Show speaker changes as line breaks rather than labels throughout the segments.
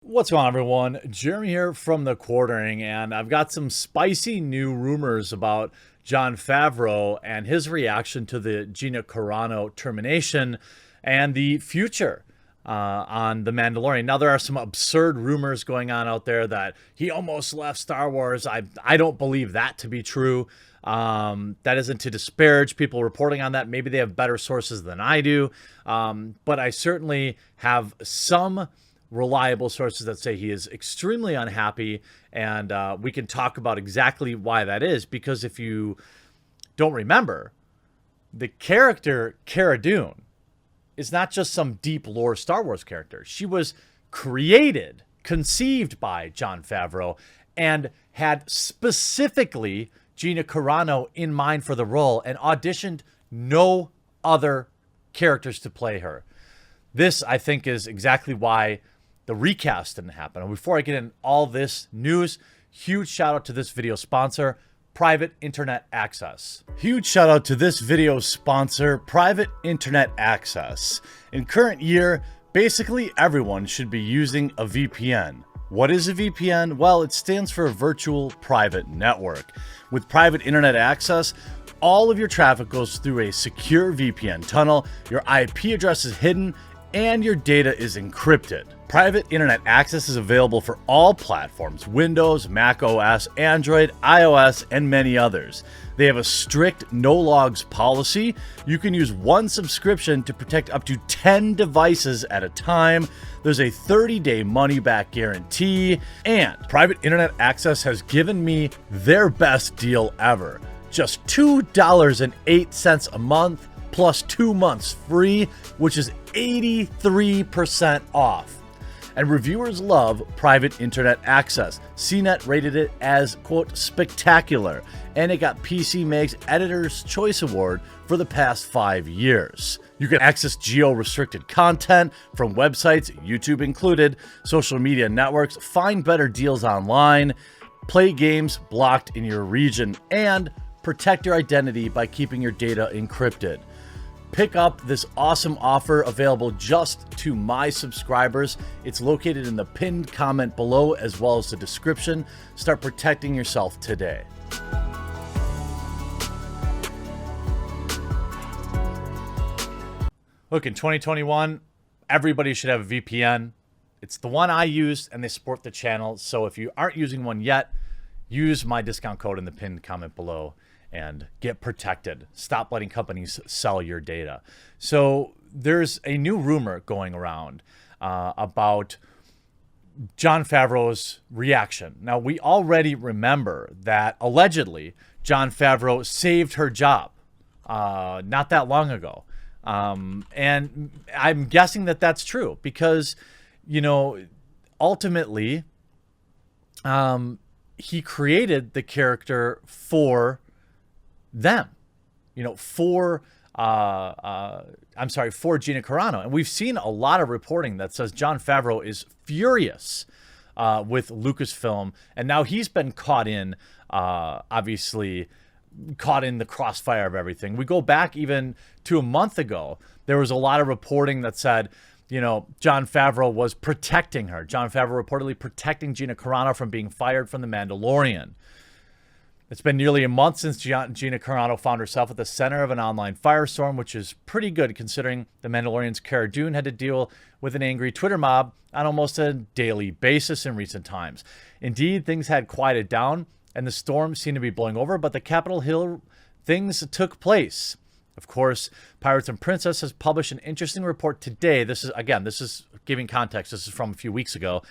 What's going on, everyone? Jeremy here from The Quartering, and I've got some spicy new rumors about Jon Favreau and his reaction to the Gina Carano termination and the future on The Mandalorian. Now, there are some absurd rumors going on out there that he almost left Star Wars. I don't believe that to be true. That isn't to disparage people reporting on that. Maybe they have better sources than I do. But I certainly have some reliable sources that say he is extremely unhappy, and we can talk about exactly why that is, because if you don't remember, the character Cara Dune is not just some deep lore Star Wars character. She was created, conceived by Jon Favreau, and had specifically Gina Carano in mind for the role and auditioned no other characters to play her. This, I think, is exactly why the recast didn't happen. And before I get in all this news, huge shout out to this video sponsor, Private Internet Access. Huge shout out to this video sponsor, Private Internet Access. In current year, basically everyone should be using a VPN. What is a VPN? Well, it stands for Virtual Private Network. With Private Internet Access, all of your traffic goes through a secure VPN tunnel, your IP address is hidden, and your data is encrypted. Private Internet Access is available for all platforms: Windows, Mac OS, Android, iOS, and many others. They have a strict no logs policy. You can use one subscription to protect up to 10 devices at a time. There's a 30-day money-back guarantee, and Private Internet Access has given me their best deal ever. Just $2.08 a month plus 2 months free, which is 83% off. And reviewers love Private Internet Access. CNET rated it as, quote, spectacular, and it got PC Mag's Editor's Choice Award for the past 5 years. You can access geo-restricted content from websites, YouTube included, social media networks, find better deals online, play games blocked in your region, and protect your identity by keeping your data encrypted. Pick up this awesome offer available just to my subscribers. It's located in the pinned comment below as well as the description. Start protecting yourself today. Look, in 2021, everybody should have a VPN. It's the one I use, and they support the channel. So if you aren't using one yet, use my discount code in the pinned comment below and get protected. Stop letting companies sell your data. So there's a new rumor going around about Jon Favreau's reaction. Now, we already remember that allegedly Jon Favreau saved her job not that long ago. And I'm guessing that that's true because, you know, ultimately he created the character for them, you know, for Gina Carano. And we've seen a lot of reporting that says Jon Favreau is furious with Lucasfilm, and now he's been caught in, obviously caught in the crossfire of everything. We go back even to a month ago, there was a lot of reporting that said, you know, Jon Favreau was protecting her. Jon Favreau reportedly protecting Gina Carano from being fired from The Mandalorian. It's been nearly a month since Gina Carano found herself at the center of an online firestorm, which is pretty good considering The Mandalorian's Cara Dune had to deal with an angry Twitter mob on almost a daily basis in recent times. Indeed, things had quieted down and the storm seemed to be blowing over, but the Capitol Hill things took place. Of course, Pirates and Princess has published an interesting report today. This is giving context. This is from a few weeks ago.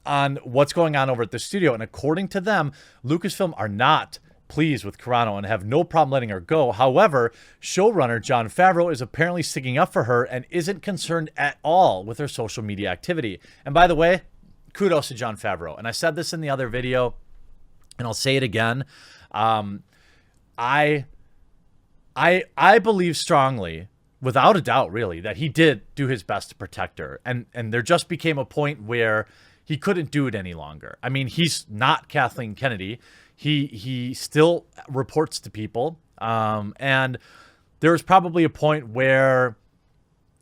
On what's going on over at the studio. And according to them, Lucasfilm are not pleased with Carano and have no problem letting her go. However, showrunner Jon Favreau is apparently sticking up for her and isn't concerned at all with her social media activity. And by the way, kudos to Jon Favreau. And I said this in the other video, and I'll say it again. I believe strongly, without a doubt, really, that he did do his best to protect her. And there just became a point where he couldn't do it any longer. I mean, he's not Kathleen Kennedy. He still reports to people. And there was probably a point where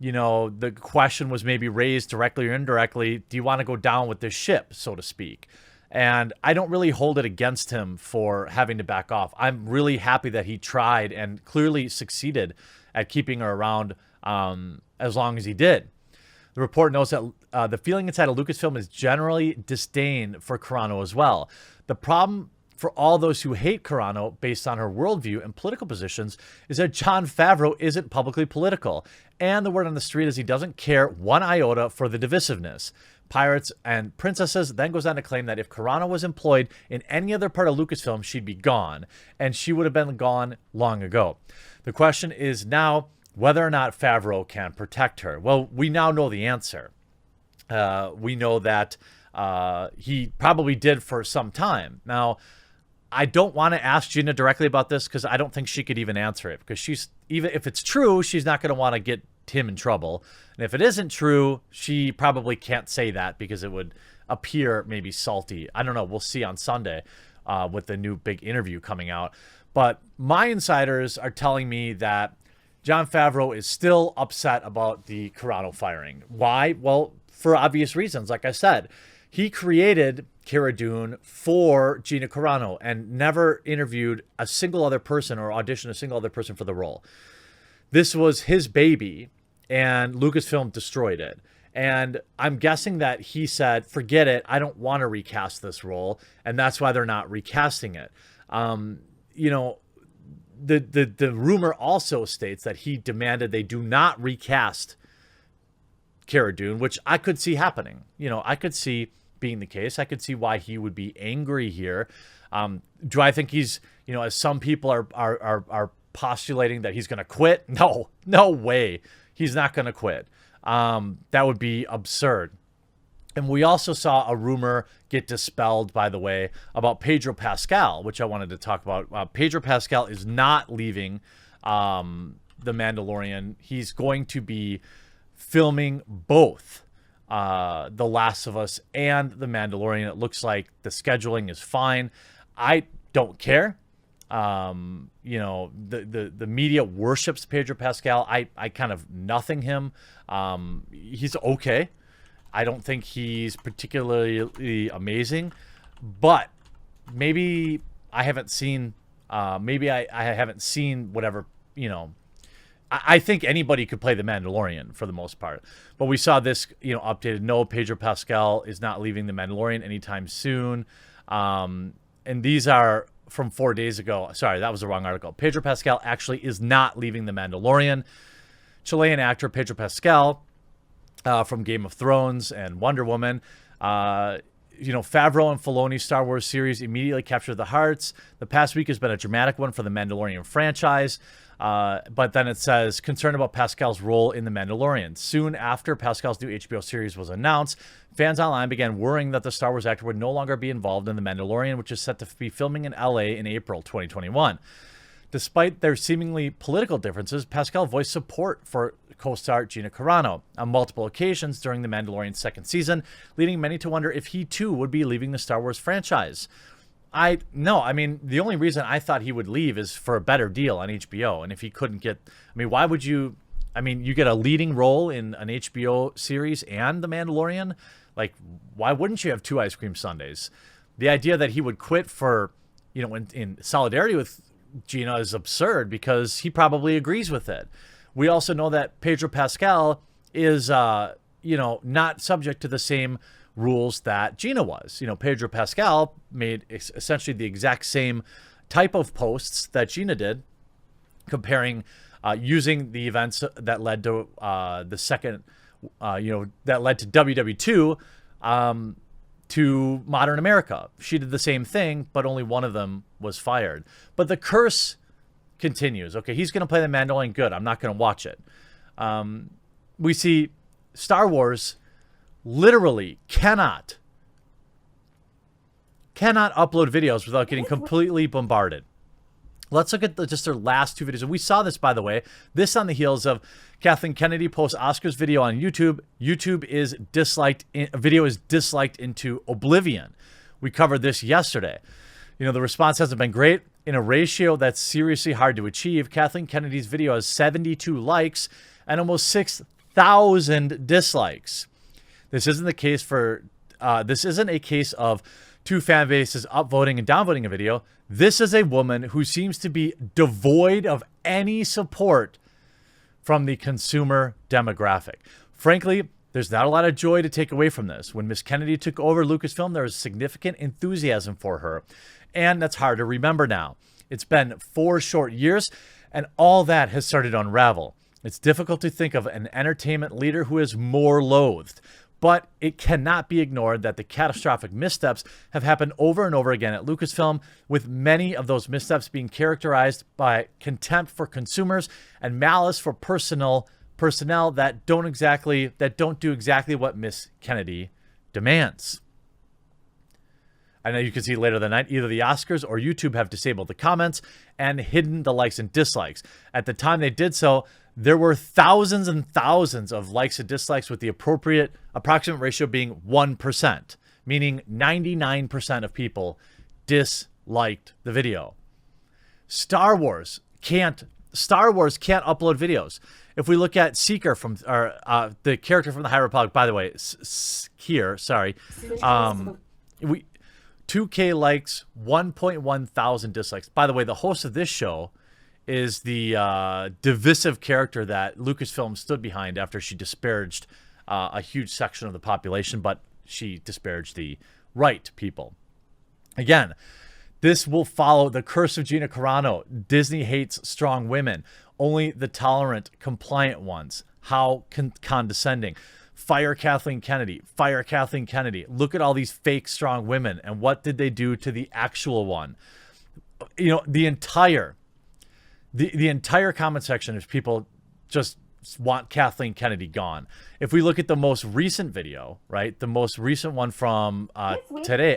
the question was maybe raised directly or indirectly, do you want to go down with this ship, so to speak? And I don't really hold it against him for having to back off. I'm really happy that he tried and clearly succeeded at keeping her around as long as he did. The report notes that the feeling inside of Lucasfilm is generally disdain for Carano as well. The problem for all those who hate Carano based on her worldview and political positions is that Jon Favreau isn't publicly political. And the word on the street is he doesn't care one iota for the divisiveness. Pirates and Princesses then goes on to claim that if Carano was employed in any other part of Lucasfilm, she'd be gone. And she would have been gone long ago. The question is now whether or not Favreau can protect her. Well, we now know the answer. We know that he probably did for some time. Now, I don't want to ask Gina directly about this because I don't think she could even answer it, because she's, even if it's true, she's not going to want to get him in trouble. And if it isn't true, she probably can't say that because it would appear maybe salty. I don't know. We'll see on Sunday with the new big interview coming out. But my insiders are telling me that Jon Favreau is still upset about the Carano firing. Why? Well, for obvious reasons. Like I said, he created Cara Dune for Gina Carano and never interviewed a single other person or auditioned a single other person for the role. This was his baby, and Lucasfilm destroyed it. And I'm guessing that he said, forget it, I don't want to recast this role, and that's why they're not recasting it. The rumor also states that he demanded they do not recast Cara Dune, which I could see happening. I could see being the case. I could see why he would be angry here. Do I think he's, as some people are postulating that he's going to quit? No way. He's not going to quit. That would be absurd. And we also saw a rumor get dispelled, by the way, about Pedro Pascal, which I wanted to talk about. Pedro Pascal is not leaving The Mandalorian. He's going to be filming both The Last of Us and The Mandalorian. It looks like the scheduling is fine. I don't care. The media worships Pedro Pascal. I kind of nothing him. He's okay. I don't think he's particularly amazing, but maybe I haven't seen, I haven't seen whatever, I think anybody could play the Mandalorian for the most part, but we saw this, updated. No, Pedro Pascal is not leaving the Mandalorian anytime soon. And these are from 4 days ago. Sorry, that was the wrong article. Pedro Pascal actually is not leaving the Mandalorian. Chilean actor Pedro Pascal, from Game of Thrones and Wonder Woman. Favreau and Filoni's Star Wars series immediately captured the hearts. The past week has been a dramatic one for the Mandalorian franchise. But then it says, concerned about Pascal's role in The Mandalorian. Soon after Pascal's new HBO series was announced, fans online began worrying that the Star Wars actor would no longer be involved in The Mandalorian, which is set to be filming in LA in April 2021. Despite their seemingly political differences, Pascal voiced support for co-star Gina Carano on multiple occasions during The Mandalorian's second season, leading many to wonder if he too would be leaving the Star Wars franchise. The only reason I thought he would leave is for a better deal on HBO. And if he couldn't get, why would you, you get a leading role in an HBO series and The Mandalorian. Like, why wouldn't you have two ice cream sundaes? The idea that he would quit for, in solidarity with Gina is absurd because he probably agrees with it. We also know that Pedro Pascal is, not subject to the same rules that Gina was. Pedro Pascal made essentially the exact same type of posts that Gina did, comparing, using the events that led to the second, that led to WW2 to modern America. She did the same thing, but only one of them was fired. But the curse continues. Okay, he's going to play the Mandalorian. Good. I'm not going to watch it. We see Star Wars literally cannot upload videos without getting completely bombarded. Let's look at just their last two videos. And we saw this, by the way, this on the heels of Kathleen Kennedy posts Oscars video on YouTube. YouTube is disliked. Video is disliked into oblivion. We covered this yesterday. The response hasn't been great. In a ratio that's seriously hard to achieve, Kathleen Kennedy's video has 72 likes and almost 6,000 1,000 dislikes. This isn't the case for, this isn't a case of two fan bases upvoting and downvoting a video. This is a woman who seems to be devoid of any support from the consumer demographic. Frankly, there's not a lot of joy to take away from this. When Miss Kennedy took over Lucasfilm, there was significant enthusiasm for her. And that's hard to remember now. It's been 4 short years, and all that has started to unravel. It's difficult to think of an entertainment leader who is more loathed. But it cannot be ignored that the catastrophic missteps have happened over and over again at Lucasfilm, with many of those missteps being characterized by contempt for consumers and malice for personnel that don't do exactly what Miss Kennedy demands. I know you can see later that night, either the Oscars or YouTube have disabled the comments and hidden the likes and dislikes. At the time they did so, there were thousands and thousands of likes and dislikes, with the approximate ratio being 1%, meaning 99% of people disliked the video. Star Wars can't upload videos. If we look at Seeker from the character from the High Republic, by the way, here, sorry, 2K likes, 1.1 thousand dislikes. By the way, the host of this show is the divisive character that Lucasfilm stood behind after she disparaged a huge section of the population, but she disparaged the right people. Again, this will follow the curse of Gina Carano. Disney hates strong women. Only the tolerant, compliant ones. How condescending. Fire Kathleen Kennedy. Fire Kathleen Kennedy. Look at all these fake strong women. And what did they do to the actual one? You know, the entire comment section is people just want Kathleen Kennedy gone. If we look at the most recent video, right? The most recent one from today.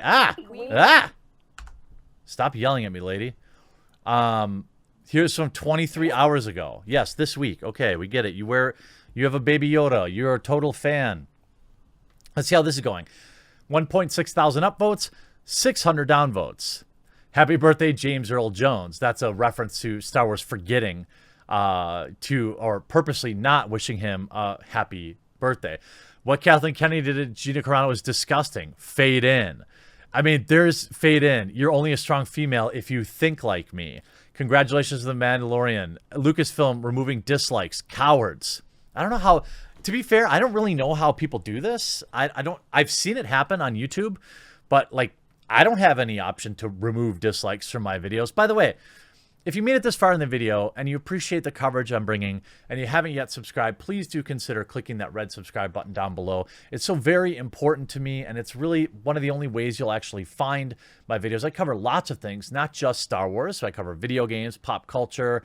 Stop yelling at me, lady. Here's from 23 hours ago. Yes, this week. Okay, we get it. You have a Baby Yoda. You're a total fan. Let's see how this is going. 1.6 thousand upvotes, 600 downvotes. Happy birthday, James Earl Jones. That's a reference to Star Wars forgetting or purposely not wishing him a happy birthday. What Kathleen Kennedy did to Gina Carano was disgusting. Fade in. I mean, there's fade in. You're only a strong female if you think like me. Congratulations to the Mandalorian. Lucasfilm removing dislikes. Cowards. I don't know how, to be fair, I don't really know how people do this. I've seen it happen on YouTube, but like, I don't have any option to remove dislikes from my videos. By the way, if you made it this far in the video and you appreciate the coverage I'm bringing and you haven't yet subscribed, please do consider clicking that red subscribe button down below. It's so very important to me, and it's really one of the only ways you'll actually find my videos. I cover lots of things, not just Star Wars. So I cover video games, pop culture,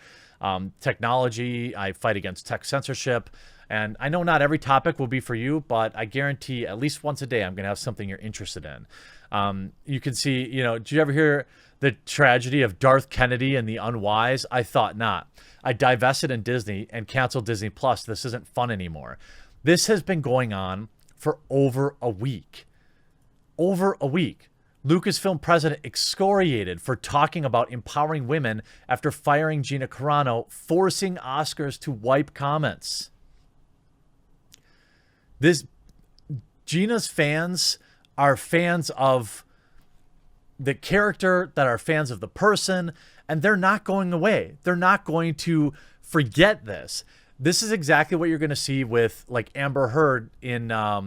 technology. I fight against tech censorship. And I know not every topic will be for you, but I guarantee at least once a day I'm going to have something you're interested in. You can see, you know, did you ever hear the tragedy of Darth Kennedy and the unwise? I thought not. I divested in Disney and canceled Disney Plus. This isn't fun anymore. This has been going on for over a week. Over a week. Lucasfilm president excoriated for talking about empowering women after firing Gina Carano, forcing Oscars to wipe comments. Gina's fans are fans of the character, that are fans of the person, and they're not going away. They're not going to forget this. This is exactly what you're going to see with like Amber Heard in all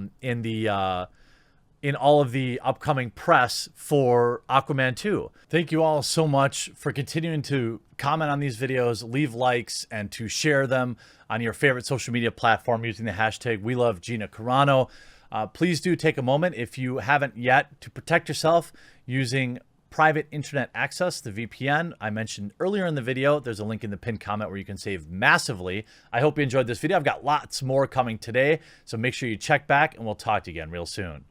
of the upcoming press for Aquaman 2. Thank you all so much for continuing to comment on these videos, leave likes, and to share them on your favorite social media platform using the hashtag #WeLoveGinaCarano. Please do take a moment, if you haven't yet, to protect yourself using private internet access, the VPN I mentioned earlier in the video. There's a link in the pinned comment where you can save massively. I hope you enjoyed this video. I've got lots more coming today, so make sure you check back, and we'll talk to you again real soon.